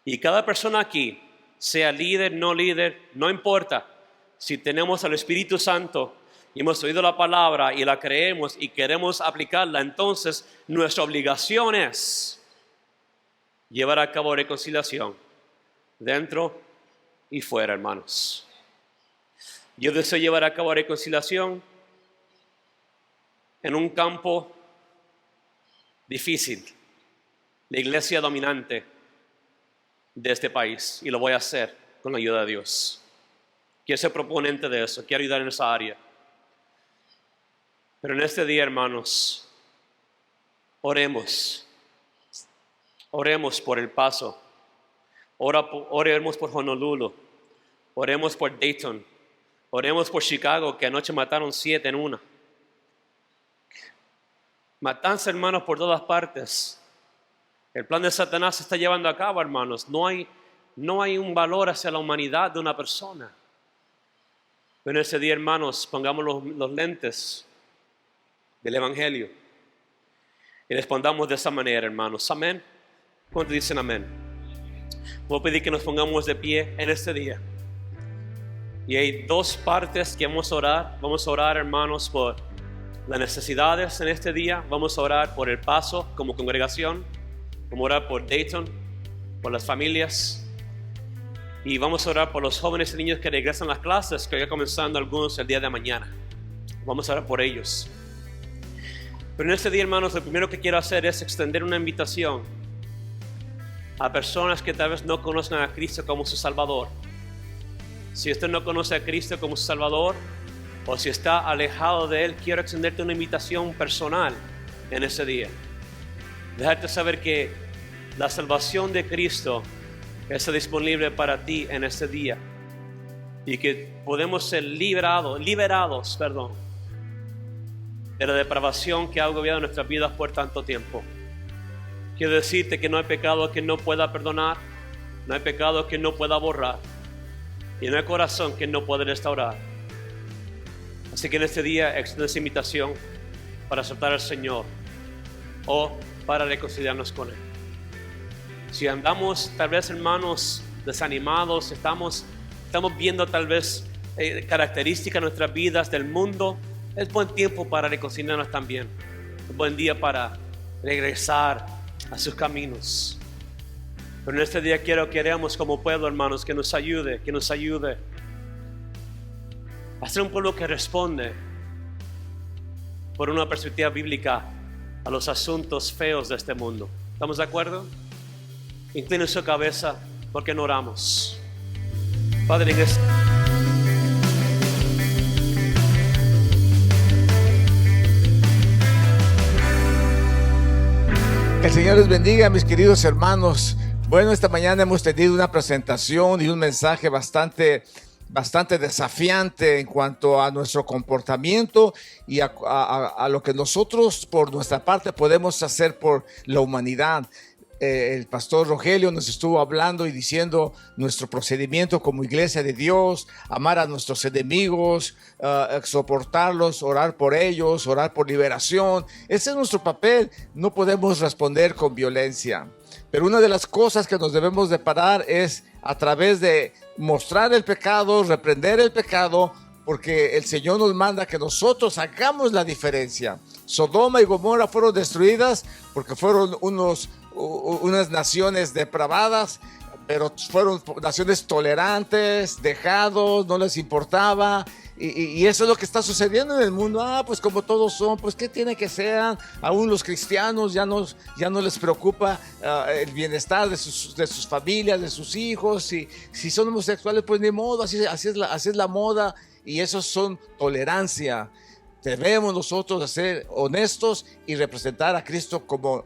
Y cada persona aquí, sea líder, no importa. Si tenemos al Espíritu Santo y hemos oído la palabra y la creemos y queremos aplicarla, entonces nuestra obligación es llevar a cabo reconciliación dentro y fuera, hermanos. Yo deseo llevar a cabo reconciliación en un campo difícil, la iglesia dominante de este país, y lo voy a hacer con la ayuda de Dios. Quiero ser proponente de eso, quiero ayudar en esa área. Pero en este día, hermanos, oremos por El Paso, oremos por Honolulu, oremos por Dayton, oremos por Chicago, que anoche mataron 7 en una. Matanza, hermanos, por todas partes. El plan de Satanás se está llevando a cabo, hermanos. No hay un valor hacia la humanidad de una persona. Pero en ese día, hermanos, pongamos los lentes del Evangelio y respondamos de esa manera, hermanos. Amén. ¿Cuántos dicen amén? Voy a pedir que nos pongamos de pie en este día. Y hay 2 partes que vamos a orar. Vamos a orar, hermanos, por las necesidades en este día. Vamos a orar por El Paso como congregación. Vamos a orar por Dayton, por las familias. Y vamos a orar por los jóvenes y niños que regresan a las clases, que ya comenzando algunos el día de mañana. Vamos a orar por ellos. Pero en este día, hermanos, lo primero que quiero hacer es extender una invitación a personas que tal vez no conozcan a Cristo como su Salvador. Si usted no conoce a Cristo como su Salvador, o si está alejado de Él, quiero extenderte una invitación personal en ese día. Dejarte saber que la salvación de Cristo está disponible para ti en este día, y que podemos ser liberados de la depravación que ha agobiado nuestras vidas por tanto tiempo. Quiero decirte que no hay pecado que no pueda perdonar, no hay pecado que no pueda borrar, y no hay corazón que no pueda restaurar. Así que en este día extiendo esa invitación para aceptar al Señor o para reconciliarnos con Él. Si andamos tal vez, hermanos, desanimados, estamos viendo tal vez características de nuestras vidas del mundo, es buen tiempo para reconciliarnos también. Es buen día para regresar a sus caminos. Pero en este día queremos como pueblo, hermanos, que nos ayude a ser un pueblo que responde por una perspectiva bíblica a los asuntos feos de este mundo. ¿Estamos de acuerdo? Incline su cabeza porque no oramos. Padre, en este... El Señor les bendiga, mis queridos hermanos. Bueno, esta mañana hemos tenido una presentación y un mensaje bastante desafiante en cuanto a nuestro comportamiento y a lo que nosotros por nuestra parte podemos hacer por la humanidad. El pastor Rogelio nos estuvo hablando y diciendo nuestro procedimiento como iglesia de Dios: amar a nuestros enemigos, soportarlos, orar por ellos, orar por liberación. Ese es nuestro papel. No podemos responder con violencia, pero una de las cosas que nos debemos de parar es a través de mostrar el pecado, reprender el pecado, porque el Señor nos manda que nosotros hagamos la diferencia. Sodoma y Gomorra fueron destruidas porque fueron unas naciones depravadas, pero fueron naciones tolerantes, dejados, no les importaba. Y eso es lo que está sucediendo en el mundo. Pues como todos son, pues qué tiene que ser. Aún los cristianos ya no les preocupa el bienestar de sus familias, de sus hijos. Si son homosexuales, pues ni modo, así es la moda. Y eso son tolerancia. Debemos nosotros ser honestos y representar a Cristo como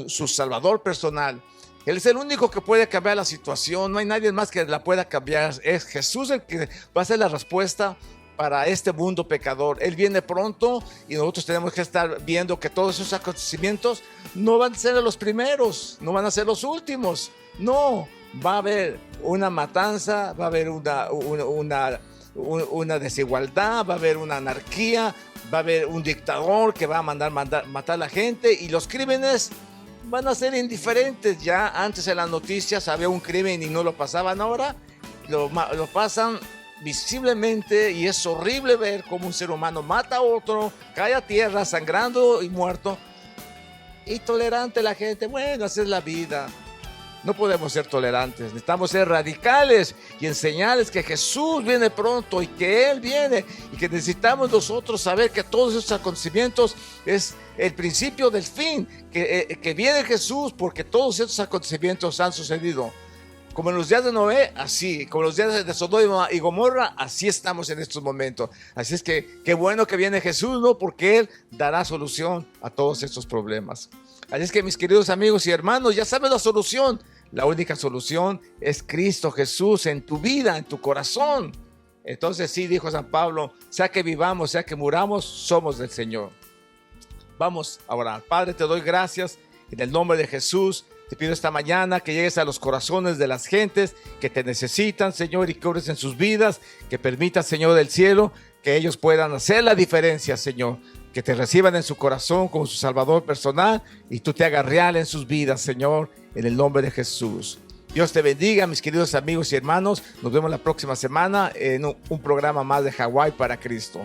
su Salvador personal. Él es el único que puede cambiar la situación. No hay nadie más que la pueda cambiar. Es Jesús el que va a ser la respuesta para este mundo pecador. Él viene pronto y nosotros tenemos que estar viendo que todos esos acontecimientos no van a ser los primeros, no van a ser los últimos. No, va a haber una matanza, va a haber una desigualdad, va a haber una anarquía, va a haber un dictador que va a matar a la gente, y los crímenes van a ser indiferentes. Ya antes en las noticias había un crimen y no lo pasaban, ahora lo pasan visiblemente, y es horrible ver cómo un ser humano mata a otro, cae a tierra sangrando y muerto. Y tolerante la gente, bueno, así es la vida. No podemos ser tolerantes, necesitamos ser radicales y enseñarles que Jesús viene pronto y que Él viene, y que necesitamos nosotros saber que todos esos acontecimientos es el principio del fin, que viene Jesús, porque todos estos acontecimientos han sucedido. Como en los días de Noé, así, como en los días de Sodoma y Gomorra, así estamos en estos momentos. Así es que qué bueno que viene Jesús, ¿no? Porque Él dará solución a todos estos problemas. Así es que, mis queridos amigos y hermanos, ya saben la solución. La única solución es Cristo Jesús en tu vida, en tu corazón. Entonces sí, dijo San Pablo, sea que vivamos, sea que muramos, somos del Señor. Vamos a orar. Padre, te doy gracias en el nombre de Jesús. Te pido esta mañana que llegues a los corazones de las gentes que te necesitan, Señor, y que obres en sus vidas, que permitas, Señor del cielo, que ellos puedan hacer la diferencia, Señor, que te reciban en su corazón como su Salvador personal, y tú te hagas real en sus vidas, Señor, en el nombre de Jesús. Dios te bendiga, mis queridos amigos y hermanos. Nos vemos la próxima semana en un programa más de Hawái para Cristo.